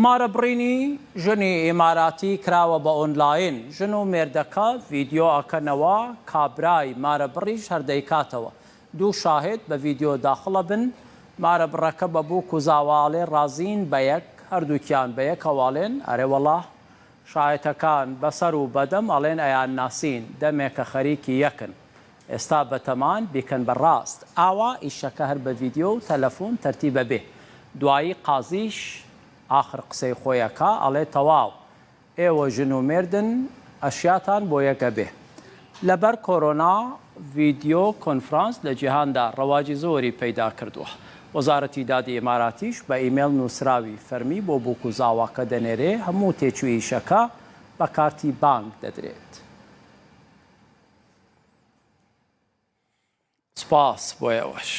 مارەبڕینی ژنی ئیماراتی کراوە بە ئۆنلاین. ژن و مێردەکە ڤیدیۆ ئەکەنەوە، کابرای مارەبڕیش هەردەیکاتەوە. دوو شاهد بە ڤیدیۆ داخڵە بن. مارەبڕەکە بەبوو کوزاواڵێ ڕازین بە یەک، هەردووکیان بە یەک هەواڵێن. ئەرێ وەڵا شایەتەکان بەسەر و بەدەم ئەڵێن ئەیان ناسین، دەمێکە خەریکی یەکن. ئێستا بەتەمان بیکەن بەڕاست. ئاوا ئیشەکە هەر بە ڤیدیۆ و تەلەفۆن تەرتیبە بێ. دوایی قازیش آخر قسەی خۆیەکە ئەڵێ تەواو، ئێوە ژن و مێردن، ئەشیاتان بۆ یەکە بێ. لەبەر کۆرۆنا ڤیدیۆ کۆنفرانس لە جیهاندا ڕەواجی زۆری پەیدا کردووە. وەزارەتی دادی ئیماراتیش بە ئیمێل نووسراوی فەرمی بۆ بووکوزاواکە دەنێرێ، هەموو تێچوویشەکە بە کارتی بانک دەدرێت. سپاس بۆ ئێوەش.